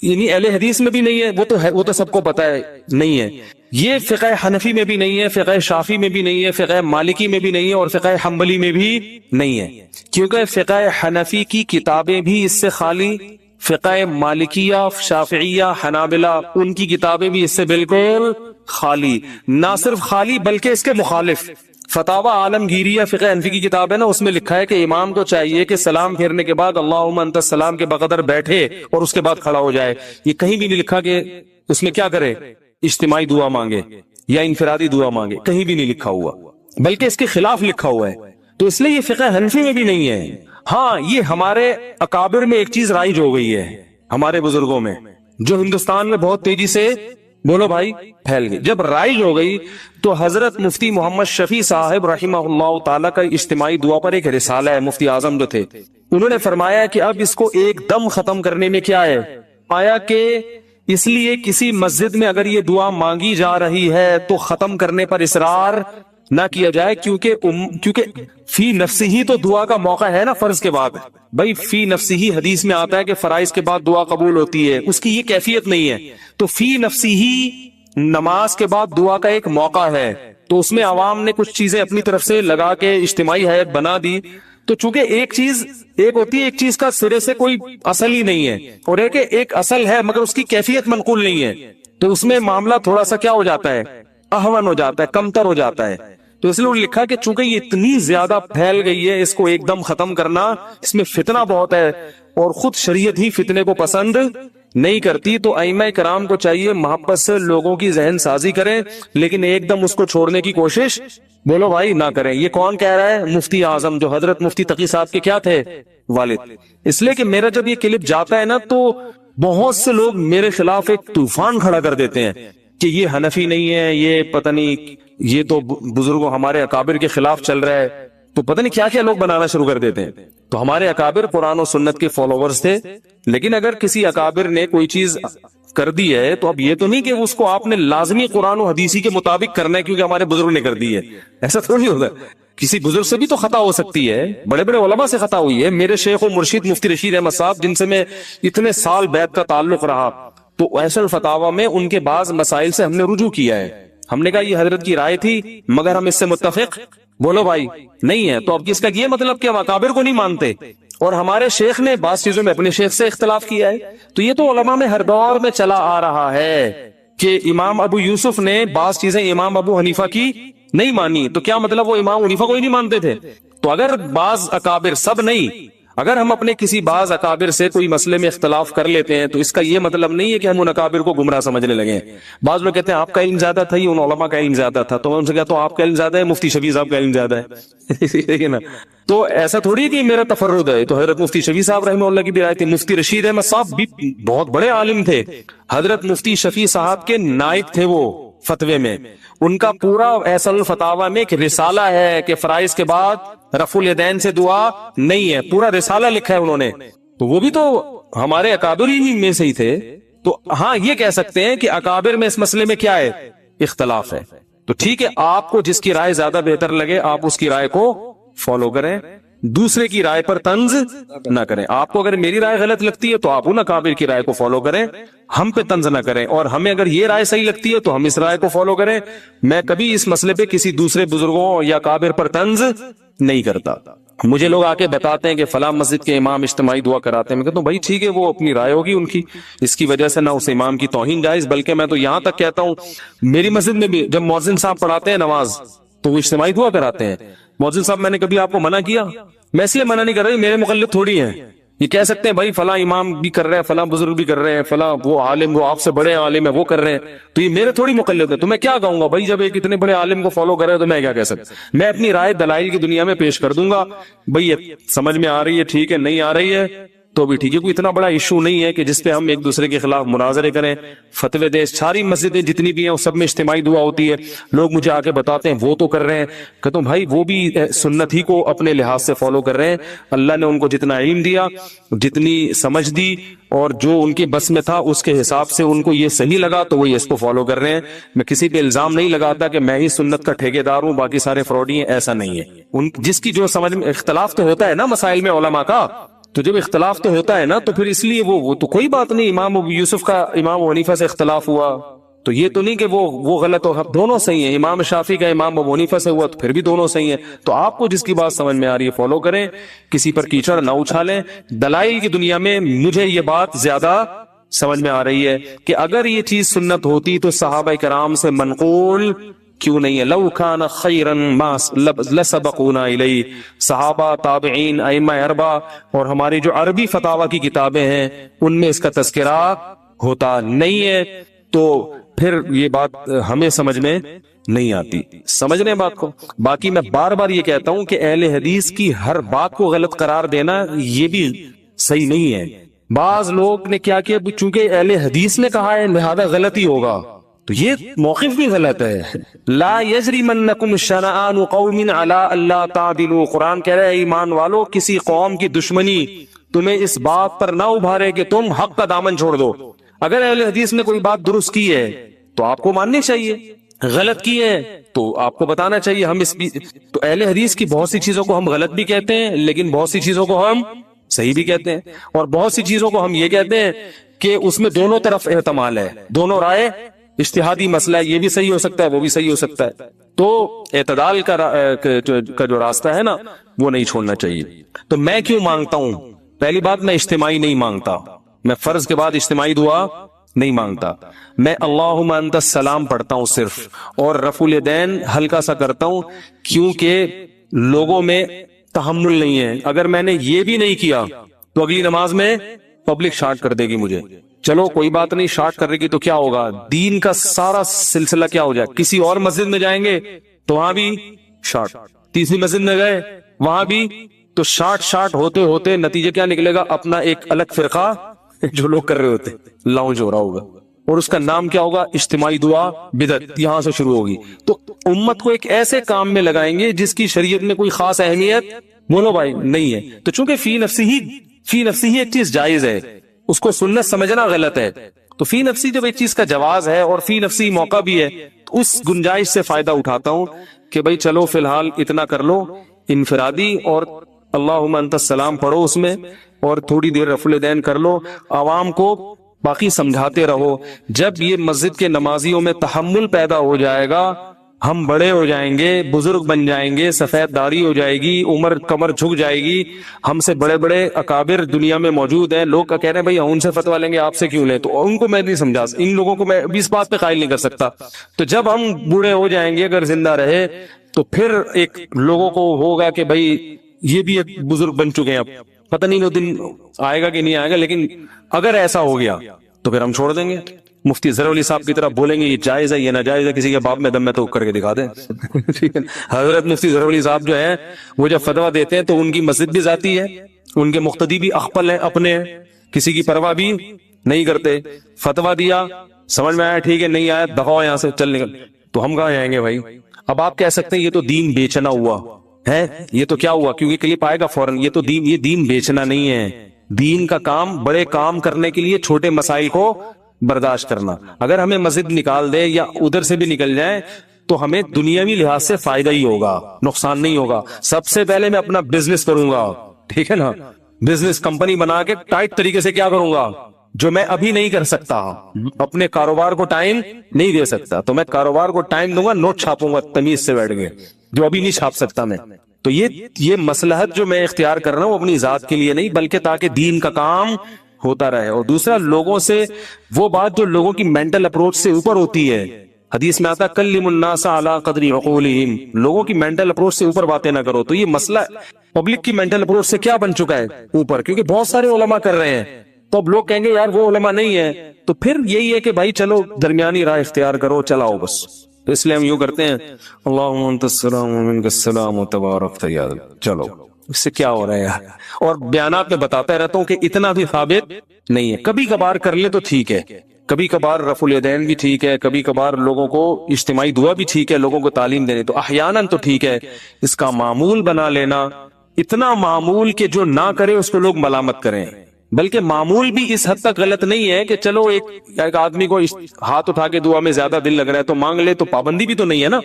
یعنی اہل حدیث میں بھی نہیں ہے، وہ تو سب کو پتا ہے نہیں ہے. یہ فقہ حنفی میں بھی نہیں ہے، فقہ شافی میں بھی نہیں ہے، فقہ مالکی میں بھی نہیں ہے، اور فقہ حنبلی میں بھی نہیں ہے. کیونکہ فقہ حنفی کی کتابیں بھی اس سے خالی، فقہ مالکیہ، شافعیہ، حنابلہ ان کی کتابیں بھی اس سے بالکل خالی. نہ صرف خالی بلکہ اس کے مخالف. فتاوی عالمگیریہ فقہ حنفی کی کتاب ہے نا، اس میں لکھا ہے کہ امام کو چاہیے کہ سلام پھیرنے کے بعد اللہم انت السلام کے بقدر بیٹھے اور اس کے بعد کھڑا ہو جائے. یہ کہیں بھی نہیں لکھا کہ اس میں کیا کرے، اجتماعی دعا مانگے یا انفرادی دعا مانگے، کہیں بھی نہیں لکھا ہوا، بلکہ اس کے خلاف لکھا ہوا ہے. تو اس لیے یہ فقہ حنفی میں بھی نہیں ہے. ہاں یہ ہمارے اکابر میں ایک چیز رائج ہو گئی ہے، ہمارے بزرگوں میں، جو ہندوستان میں بہت تیزی سے، بولو بھائی، پھیل گئی. جب رائج ہو گئی تو حضرت مفتی محمد شفیع صاحب رحمہ اللہ تعالیٰ کا اجتماعی دعا پر ایک رسالہ ہے، مفتی اعظم جو تھے، انہوں نے فرمایا کہ اب اس کو ایک دم ختم کرنے میں کیا ہے، آیا کہ اس لیے کسی مسجد میں اگر یہ دعا مانگی جا رہی ہے تو ختم کرنے پر اصرار نہ کیا جائے، کیونکہ فی نفسی ہی تو دعا کا موقع ہے نا فرض کے بعد. بھائی فی نفسی ہی حدیث میں آتا ہے کہ فرائض کے بعد دعا قبول ہوتی ہے، اس کی یہ کیفیت نہیں ہے. تو فی نفسی ہی نماز کے بعد دعا کا ایک موقع ہے، تو اس میں عوام نے کچھ چیزیں اپنی طرف سے لگا کے اجتماعی ہیئت بنا دی. تو چونکہ ایک ہوتی ہے، ایک چیز کا سرے سے کوئی اصل ہی نہیں ہے، اور ایک اصل ہے مگر اس کی کیفیت منقول نہیں ہے، تو اس میں معاملہ تھوڑا سا کیا ہو جاتا ہے، اہون ہو جاتا ہے، کمتر ہو جاتا ہے. تو اس لیے انہوں نے لکھا کہ چونکہ یہ اتنی زیادہ پھیل گئی ہے، اس کو ایک دم ختم کرنا، اس میں فتنہ بہت ہے، اور خود شریعت ہی فتنے کو پسند نہیں کرتی. تو ائمہ کرام کو چاہیے محبت سے لوگوں کی ذہن سازی کریں، لیکن ایک دم اس کو چھوڑنے کی کوشش، بولو بھائی، نہ کریں. یہ کون کہہ رہا ہے؟ مفتی اعظم، جو حضرت مفتی تقی صاحب کے کیا تھے، والد. اس لیے کہ میرا جب یہ کلپ جاتا ہے نا تو بہت سے لوگ میرے خلاف ایک طوفان کھڑا کر دیتے ہیں کہ یہ حنفی نہیں ہے، یہ پتہ نہیں، یہ تو بزرگوں ہمارے اکابر کے خلاف چل رہا ہے، تو پتہ نہیں کیا کیا لوگ بنانا شروع کر دیتے ہیں. تو ہمارے اکابر قرآن و سنت کے فالوورز تھے، لیکن اگر کسی اکابر نے کوئی چیز کر دی ہے تو اب یہ تو نہیں کہ اس کو آپ نے لازمی قرآن و حدیثی کے مطابق کرنا ہے کیونکہ ہمارے بزرگ نے کر دی ہے. ایسا تو نہیں ہوتا. کسی بزرگ سے بھی تو خطا ہو سکتی ہے، بڑے بڑے علماء سے خطا ہوئی ہے. میرے شیخ و مرشد مفتی رشید احمد صاحب، جن سے میں اتنے سال بیعت کا تعلق رہا، تو ایسا الفتاوی میں ان کے بعض مسائل سے ہم نے رجوع کیا ہے. ہم نے کہا یہ حضرت کی رائے تھی مگر ہم اس سے متفق بولو بھائی نہیں ہے. تو اب اس کا یہ مطلب کہ ہم اکابر کو نہیں مانتے. اور ہمارے شیخ نے بعض چیزوں میں اپنے شیخ سے اختلاف کیا ہے. تو یہ تو علماء میں ہر دور میں چلا آ رہا ہے کہ امام ابو یوسف نے بعض چیزیں امام ابو حنیفہ کی نہیں مانی، تو کیا مطلب وہ امام حنیفہ کو ہی نہیں مانتے تھے؟ تو اگر بعض اکابر، سب نہیں، اگر ہم اپنے کسی بعض اکابر سے کوئی مسئلے میں اختلاف کر لیتے ہیں تو اس کا یہ مطلب نہیں ہے کہ ہم ان اکابر کو گمراہ سمجھنے لگے. بعض لوگ کہتے ہیں آپ کا علم زیادہ تھا، یہ ان علماء کا علم زیادہ تھا. تو میں ان سے کہتا ہوں آپ کا علم زیادہ ہے، مفتی شفیع صاحب کا علم زیادہ ہے. نا تو ایسا تھوڑی کہ میرا تفرد ہے. تو حضرت مفتی شفیع صاحب رحمہ اللہ کی بھی رائے تھی. مفتی رشید احمد صاحب بھی بہت بڑے عالم تھے. حضرت مفتی شفیع صاحب کے نائب تھے وہ فتوے میں. ان کا پورا ایسا الفتاوی میں ایک رسالہ ہے کہ فرائض کے بعد رفع الیدین سے دعا نہیں ہے، پورا رسالہ لکھا ہے انہوں نے. تو وہ بھی تو ہمارے اکابر ہی میں سے ہی تھے. تو ہاں یہ کہہ سکتے ہیں کہ اکابر میں اس مسئلے میں کیا ہے، اختلاف ہے. تو ٹھیک ہے، آپ کو جس کی رائے زیادہ بہتر لگے آپ اس کی رائے کو فالو کریں، دوسرے کی رائے پر طنز نہ کریں. آپ کو اگر میری رائے غلط لگتی ہے تو آپ ان اکابر کی رائے کو فالو کریں، ہم پہ طنز نہ کریں. اور ہمیں اگر یہ رائے صحیح لگتی ہے تو ہم اس رائے کو فالو کریں. میں کبھی اس مسئلے پہ کسی دوسرے بزرگوں یا اکابر پر طنز نہیں کرتا. مجھے لوگ آ کے بتاتے ہیں کہ فلاں مسجد کے امام اجتماعی دعا کراتے ہیں. میں کہتا ہوں بھائی ٹھیک ہے، وہ اپنی رائے ہوگی ان کی، اس کی وجہ سے نہ اس امام کی توہین جائز، بلکہ میں تو یہاں تک کہتا ہوں میری مسجد میں بھی جب مؤذن صاحب پڑھاتے ہیں نماز تو وہ اجتماعی دعا کراتے ہیں. مؤذن صاحب میں نے کبھی آپ کو منع کیا؟ میں اس لیے منع نہیں کر رہا، میرے مقلد تھوڑی ہیں. یہ کہہ سکتے ہیں بھائی فلاں امام بھی کر رہے ہیں، فلاں بزرگ بھی کر رہے ہیں، فلاں وہ عالم، وہ آپ سے بڑے عالم ہے وہ کر رہے ہیں، تو یہ میرے تھوڑی مقلد ہے. تو میں کیا کہوں گا بھائی، جب ایک اتنے بڑے عالم کو فالو کر رہے ہیں تو میں کیا کہہ سکتا. میں اپنی رائے دلائل کی دنیا میں پیش کر دوں گا. بھئی یہ سمجھ میں آ رہی ہے ٹھیک ہے، نہیں آ رہی ہے تو بھی ٹھیک ہے. کوئی اتنا بڑا ایشو نہیں ہے کہ جس پہ ہم ایک دوسرے کے خلاف مناظرے کریں. فتوے دیں، ساری مسجدیں جتنی بھی ہیں سب میں اجتماعی دعا ہوتی ہے. لوگ مجھے آ کے بتاتے ہیں وہ تو کر رہے ہیں. کہتا ہوں بھائی وہ بھی سنت ہی کو اپنے لحاظ سے فالو کر رہے ہیں. اللہ نے ان کو جتنا علم دیا، جتنی سمجھ دی، اور جو ان کے بس میں تھا اس کے حساب سے ان کو یہ صحیح لگا تو وہ اس کو فالو کر رہے ہیں. میں کسی پہ الزام نہیں لگاتا کہ میں ہی سنت کا ٹھیکیدار ہوں باقی سارے فراڈی ہیں، ایسا نہیں ہے. ان جس کی جو سمجھ میں اختلاف تو ہوتا ہے نا مسائل میں علماء کا، تو جب اختلاف تو ہوتا ہے نا تو پھر اس لیے وہ تو کوئی بات نہیں. امام ابو یوسف کا امام ابو حنیفہ سے اختلاف ہوا تو یہ تو نہیں کہ وہ غلط ہو، دونوں صحیح ہیں. امام شافعی کا امام ابو حنیفہ سے ہوا تو پھر بھی دونوں صحیح ہیں. تو آپ کو جس کی بات سمجھ میں آ رہی ہے فالو کریں، کسی پر کیچڑ نہ اچھالیں. دلائل کی دنیا میں مجھے یہ بات زیادہ سمجھ میں آ رہی ہے کہ اگر یہ چیز سنت ہوتی تو صحابہ کرام سے منقول کیوں نہیں ہے. لو کان خیرا ما لسبقونا الیہ. صحابہ، تابعین، ائمہ اربعہ اور ہماری جو عربی فتاوی کی کتابیں ہیں ان میں اس کا تذکرہ ہوتا نہیں ہے. تو پھر یہ بات ہمیں سمجھ میں نہیں آتی. سمجھ رہے ہیں بات کو؟ باقی میں بار بار یہ کہتا ہوں کہ اہل حدیث کی ہر بات کو غلط قرار دینا یہ بھی صحیح نہیں ہے. بعض لوگ نے کیا کیا، چونکہ اہل حدیث نے کہا ہے لہذا غلط ہی ہوگا، تو یہ موقف بھی غلط ہے. لا یجرمنکم شنآن قوم علی الا تعدلوا. قرآن کہہ رہا ہے ایمان والو کسی قوم کی دشمنی تمہیں اس بات پر نہ ابھارے کہ تم حق کا دامن چھوڑ دو. اگر اہل حدیث نے کوئی بات درست کی ہے تو آپ کو ماننی چاہیے، غلط کی ہے تو آپ کو بتانا چاہیے. ہم اس تو اہل حدیث کی بہت سی چیزوں کو ہم غلط بھی کہتے ہیں لیکن بہت سی چیزوں کو ہم صحیح بھی کہتے ہیں، اور بہت سی چیزوں کو ہم یہ کہتے ہیں کہ اس میں دونوں طرف احتمال ہے، دونوں رائے، اجتہادی مسئلہ ہے، یہ بھی صحیح ہو سکتا ہے وہ بھی صحیح ہو سکتا ہے. تو اعتدال کا جو راستہ ہے نا وہ نہیں چھوڑنا چاہیے. تو میں کیوں مانگتا ہوں؟ پہلی بات میں اجتماعی نہیں مانگتا، میں فرض کے بعد اجتماعی دعا نہیں مانگتا. میں اللہم انت السلام پڑھتا ہوں صرف، اور رفع الیدین ہلکا سا کرتا ہوں کیونکہ لوگوں میں تحمل نہیں ہے. اگر میں نے یہ بھی نہیں کیا تو اگلی نماز میں پبلک شارٹ کر دے گی مجھے. چلو کوئی بات نہیں، شارٹ کر رہے گی تو کیا ہوگا، دین کا سارا سلسلہ کیا ہو جائے. کسی اور مسجد میں جائیں گے تو وہاں بھی شارٹ، تیسری مسجد میں گئے وہاں بھی، تو شارٹ ہوتے ہوتے نتیجہ کیا نکلے گا، اپنا ایک الگ فرقہ جو لوگ کر رہے ہوتے لاؤنج ہو رہا ہوگا, اور اس کا نام کیا ہوگا, اجتماعی دعا بدعت, یہاں سے شروع ہوگی. تو امت کو ایک ایسے کام میں لگائیں گے جس کی شریعت میں کوئی خاص اہمیت بولو بھائی نہیں ہے. تو چونکہ فی نفسی ہی ایک چیز جائز ہے, اس کو سنت سمجھنا غلط ہے. تو فی نفسی جب ایک چیز کا جواز ہے اور فی نفسی موقع بھی ہے, تو اس گنجائش سے فائدہ اٹھاتا ہوں کہ بھائی چلو فی الحال اتنا کر لو انفرادی, اور اللہم انت السلام پڑھو اس میں, اور تھوڑی دیر رفع الیدین کر لو, عوام کو باقی سمجھاتے رہو. جب یہ مسجد کے نمازیوں میں تحمل پیدا ہو جائے گا, ہم بڑے ہو جائیں گے, بزرگ بن جائیں گے, سفید داڑھی ہو جائے گی, عمر کمر جھک جائے گی, ہم سے بڑے بڑے اکابر دنیا میں موجود ہیں, لوگ کہہ رہے ہیں بھائی ان سے فتویٰ لیں گے آپ سے کیوں لیں, تو ان کو میں نہیں سمجھا, ان لوگوں کو میں اس بات پہ قائل نہیں کر سکتا. تو جب ہم بوڑھے ہو جائیں گے اگر زندہ رہے, تو پھر ایک لوگوں کو ہوگا کہ بھائی یہ بھی ایک بزرگ بن چکے ہیں, اب پتہ نہیں وہ دن آئے گا کہ نہیں آئے گا, لیکن اگر ایسا ہو گیا تو پھر ہم چھوڑ دیں گے. مفتی ظفر علی صاحب کی طرح بولیں گے یہ جائز ہے یہ ناجائز ہے, کسی کے باپ میں دم میں تو کر کے دکھا دیں. حضرت مفتی ظفر علی صاحب جو ہیں وہ جب فتویٰ دیتے ہیں تو ان کی مسجد بھی ذاتی ہے, ان کے مقتدی بھی اخپل ہیں اپنے, کسی کی پرواہ بھی نہیں کرتے. فتویٰ دیا, سمجھ میں آیا ٹھیک ہے, نہیں آیا دفعہ یہاں سے چل نکل. تو ہم کہاں جائیں گے بھائی؟ اب آپ کہہ سکتے ہیں یہ تو دین بیچنا ہوا ہے, یہ تو کیا ہوا, کیونکہ کلپ آئے گا فوراً, یہ تو دین, یہ دین بیچنا نہیں ہے. دین کا کام بڑے کام کرنے کے لیے چھوٹے مسائل کو برداشت کرنا. اگر ہمیں مسجد نکال دے یا ادھر سے بھی نکل جائیں تو ہمیں دنیاوی لحاظ سے فائدہ ہی ہوگا, نقصان نہیں ہوگا. سب سے پہلے میں اپنا بزنس کروں گا, ٹھیک ہے نا, بزنس کمپنی بنا کے ٹائٹ طریقے سے کیا کروں گا جو میں ابھی نہیں کر سکتا, اپنے کاروبار کو ٹائم نہیں دے سکتا, تو میں کاروبار کو ٹائم دوں گا, نوٹ چھاپوں گا تمیز سے بیٹھ کے, جو ابھی نہیں چھاپ سکتا میں. تو یہ مصلحت جو میں اختیار کر رہا ہوں اپنی ذات کے لیے نہیں, بلکہ تاکہ دین کا کام ہوتا رہے. اور دوسرا, لوگوں سے وہ بات جو لوگوں کی مینٹل اپروچ سے اوپر ہوتی ہے, حدیث میں آتا کلم الناس علی قدر عقولہم, لوگوں کی مینٹل اپروچ سے اوپر باتیں نہ کرو. تو یہ مسئلہ پبلک کی مینٹل اپروچ سے کیا بن چکا ہے اوپر, کیونکہ بہت سارے علماء کر رہے ہیں, تو اب لوگ کہیں گے یار وہ علماء نہیں ہے, تو پھر یہی ہے کہ بھائی چلو درمیانی راہ اختیار کرو, چلاؤ بس. تو اس لیے ہم یوں کرتے ہیں اللہم انت السلام و منک السلام و تبارکت یا ذا, چلو اس سے کیا ہو رہا ہے یار. اور بیانات میں بتاتا رہتا ہوں کہ اتنا بھی ثابت نہیں ہے. کبھی کبھار کر لے تو ٹھیک ہے, کبھی کبھار رفع الیدین بھی ٹھیک ہے, کبھی کبھار لوگوں کو اجتماعی دعا بھی ٹھیک ہے, لوگوں کو تعلیم دینے, تو احیاناً تو ٹھیک ہے. اس کا معمول بنا لینا, اتنا معمول کہ جو نہ کرے اس کو لوگ ملامت کریں. بلکہ معمول بھی اس حد تک غلط نہیں ہے کہ چلو ایک آدمی کو ہاتھ اٹھا کے دعا میں زیادہ دل لگ رہا ہے تو مانگ لے, تو پابندی بھی تو نہیں ہے نا.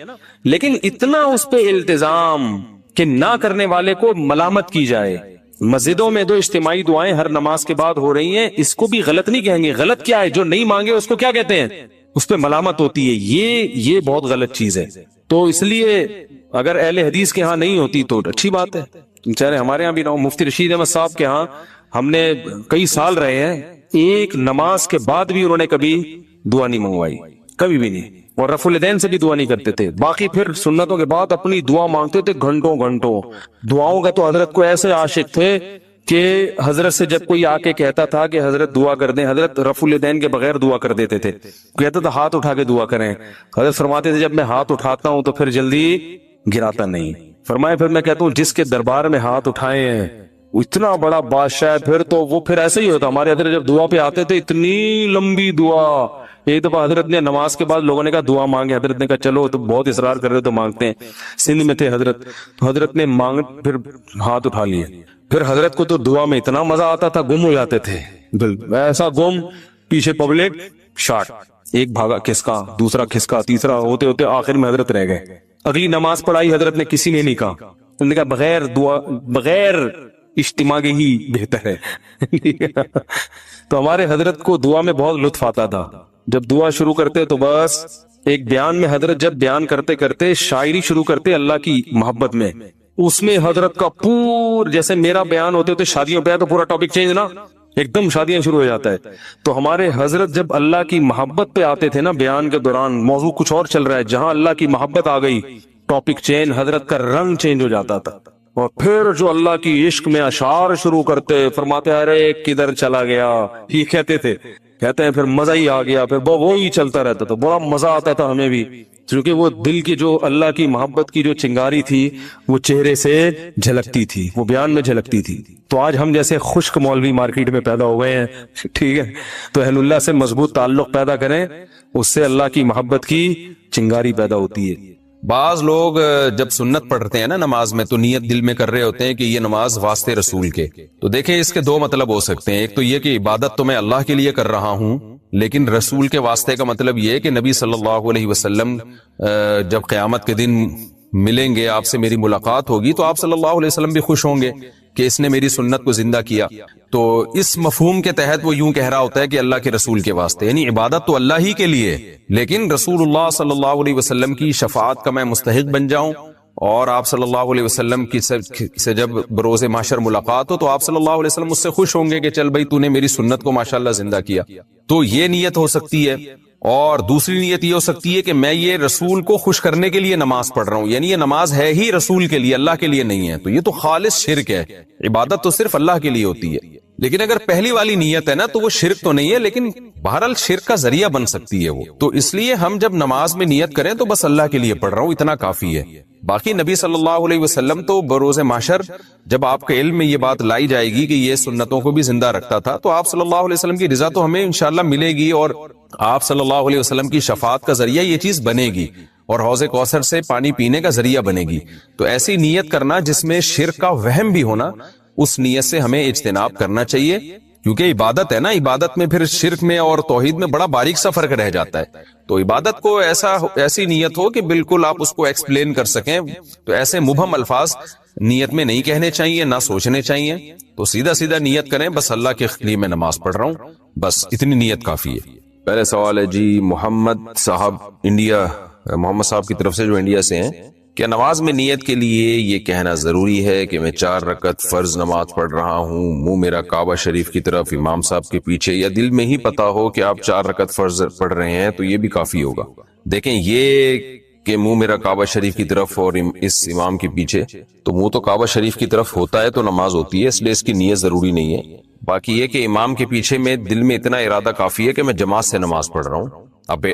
لیکن اتنا اس پہ التزام کہ نہ کرنے والے کو ملامت کی جائے. مسجدوں میں جو اجتماعی دعائیں ہر نماز کے بعد ہو رہی ہیں, اس کو بھی غلط نہیں کہیں گے. غلط کیا ہے, جو نہیں مانگے اس کو کیا کہتے ہیں, اس پہ ملامت ہوتی ہے. یہ بہت غلط چیز ہے. تو اس لیے اگر اہل حدیث کے ہاں نہیں ہوتی تو اچھی بات ہے, چاہے ہمارے ہاں بھی نہ ہو. مفتی رشید احمد صاحب کے ہاں ہم نے کئی سال رہے ہیں, ایک نماز کے بعد بھی انہوں نے کبھی دعا نہیں منگوائی, کبھی بھی نہیں. اور رفع الیدین سے بھی دعا نہیں کرتے تھے. باقی پھر سنتوں کے بعد اپنی دعا مانگتے تھے گھنٹوں گھنٹوں. دعاؤں کا تو حضرت کو ایسے عاشق تھے کہ حضرت سے جب کوئی آ کے کہتا تھا کہ حضرت دعا کر دیں, حضرت رفع الیدین کے بغیر دعا کر دیتے تھے. کہتا تھا ہاتھ اٹھا کے دعا کریں. حضرت فرماتے تھے جب میں ہاتھ اٹھاتا ہوں تو پھر جلدی گراتا نہیں. فرمایا پھر میں کہتا ہوں جس کے دربار میں ہاتھ اٹھائے ہیں اتنا بڑا بادشاہ ہے, پھر تو وہ پھر ایسے ہی ہوتا. ہمارے حضرت جب دعا پہ آتے تھے اتنی لمبی دعا. ایک دفعہ حضرت نے نماز کے بعد لوگوں نے کہا دعا مانگے, حضرت نے کہا چلو تو بہت اصرار کر رہے تو مانگتے ہیں. سندھ میں تھے حضرت, تو حضرت نے مانگ پھر ہاتھ اٹھا لیے. پھر حضرت کو تو دعا میں اتنا مزہ آتا تھا, گم ہو جاتے تھے, ایسا گم, پیچھے پبلک شاٹ, ایک بھاگا کھسکا, دوسرا کھسکا, تیسرا, ہوتے ہوتے آخر میں حضرت رہ گئے. اگلی نماز پڑھائی حضرت نے, کسی نے نہیں کہا, انہوں نے کہا بغیر دعا بغیر اجتماع کے ہی بہتر ہے. تو ہمارے حضرت کو دعا میں بہت لطف آتا تھا. جب دعا شروع کرتے تو بس ایک بیان میں حضرت جب بیان کرتے کرتے شاعری شروع کرتے اللہ کی محبت میں, اس میں حضرت کا جیسے میرا بیان ہوتے ہوتے شادیوں پہ ہے تو پورا ٹاپک چینج نا, ایک دم شادیاں شروع ہو جاتا ہے. تو ہمارے حضرت جب اللہ کی محبت پہ آتے تھے نا بیان کے دوران, موضوع کچھ اور چل رہا ہے, جہاں اللہ کی محبت آ گئی ٹاپک چینج, حضرت کا رنگ چینج ہو جاتا تھا. اور پھر جو اللہ کی عشق میں اشعار شروع کرتے, فرماتے ارے کدھر چلا گیا, یہ کہتے تھے. کہتے ہیں پھر مزہ ہی آ گیا, پھر وہی چلتا رہتا تھا, بڑا مزہ آتا تھا ہمیں بھی, کیونکہ وہ دل کی جو اللہ کی محبت کی جو چنگاری تھی وہ چہرے سے جھلکتی تھی, وہ بیان میں جھلکتی تھی. تو آج ہم جیسے خشک مولوی مارکیٹ میں پیدا ہو گئے ہیں, ٹھیک ہے, تو اہل اللہ سے مضبوط تعلق پیدا کریں, اس سے اللہ کی محبت کی چنگاری پیدا ہوتی ہے. بعض لوگ جب سنت پڑھتے ہیں نا نماز میں تو نیت دل میں کر رہے ہوتے ہیں کہ یہ نماز واسطے رسول کے. تو دیکھیں اس کے دو مطلب ہو سکتے ہیں. ایک تو یہ کہ عبادت تو میں اللہ کے لیے کر رہا ہوں, لیکن رسول کے واسطے کا مطلب یہ ہے کہ نبی صلی اللہ علیہ وسلم جب قیامت کے دن ملیں گے, آپ سے میری ملاقات ہوگی, تو آپ صلی اللہ علیہ وسلم بھی خوش ہوں گے کہ اس نے میری سنت کو زندہ کیا. تو اس مفہوم کے تحت وہ یوں کہہ رہا ہوتا ہے کہ اللہ کے رسول کے واسطے, یعنی عبادت تو اللہ ہی کے لیے, لیکن رسول اللہ صلی اللہ علیہ وسلم کی شفاعت کا میں مستحق بن جاؤں, اور آپ صلی اللہ علیہ وسلم کی سے جب بروز محشر ملاقات ہو تو آپ صلی اللہ علیہ وسلم مجھ سے خوش ہوں گے کہ چل بھائی تو نے میری سنت کو ماشاءاللہ زندہ کیا. تو یہ نیت ہو سکتی ہے. اور دوسری نیت یہ ہو سکتی ہے کہ میں یہ رسول کو خوش کرنے کے لیے نماز پڑھ رہا ہوں, یعنی یہ نماز ہے ہی رسول کے لیے, اللہ کے لیے نہیں ہے. تو یہ تو خالص شرک ہے. عبادت تو صرف اللہ کے لیے ہوتی ہے. لیکن اگر پہلی والی نیت ہے نا تو وہ شرک تو نہیں ہے, لیکن بہرحال شرک کا ذریعہ بن سکتی ہے وہ. تو اس لیے ہم جب نماز میں نیت کریں تو بس اللہ کے لیے پڑھ رہا ہوں, اتنا کافی ہے. باقی نبی صلی اللہ علیہ وسلم تو بروز محشر جب آپ کے علم میں یہ بات لائی جائے گی کہ یہ سنتوں کو بھی زندہ رکھتا تھا, تو آپ صلی اللہ علیہ وسلم کی رضا تو ہمیں انشاءاللہ ملے گی, اور آپ صلی اللہ علیہ وسلم کی شفاعت کا ذریعہ یہ چیز بنے گی, اور حوض کوثر سے پانی پینے کا ذریعہ بنے گی. تو ایسی نیت کرنا جس میں شرک کا وہم بھی ہونا, اس نیت سے ہمیں اجتناب کرنا چاہیے, کیونکہ عبادت ہے نا, عبادت میں پھر شرک میں اور توحید میں بڑا باریک سا فرق رہ جاتا ہے. تو عبادت کو ایسی نیت ہو کہ بالکل آپ اس کو ایکسپلین کر سکیں. تو ایسے مبہم الفاظ نیت میں نہیں کہنے چاہیے, نہ سوچنے چاہیے. تو سیدھا سیدھا نیت کریں, بس اللہ کے لیے میں نماز پڑھ رہا ہوں, بس اتنی نیت کافی ہے. پہلے سوال ہے جی محمد صاحب انڈیا, محمد صاحب کی طرف سے جو انڈیا سے ہیں, کیا نماز میں نیت کے لیے یہ کہنا ضروری ہے کہ میں 4 رکعت فرض نماز پڑھ رہا ہوں, منہ میرا کعبہ شریف کی طرف, امام صاحب کے پیچھے, یا دل میں ہی پتا ہو کہ آپ 4 رکعت فرض پڑھ رہے ہیں تو یہ بھی کافی ہوگا؟ دیکھیں یہ کہ منہ میرا کعبہ شریف کی طرف اور اس امام کے پیچھے, تو منہ تو کعبہ شریف کی طرف ہوتا ہے تو نماز ہوتی ہے, اس لیے اس کی نیت ضروری نہیں ہے. باقی یہ کہ امام کے پیچھے میں دل میں اتنا ارادہ کافی ہے کہ میں جماعت سے نماز پڑھ رہا ہوں. اب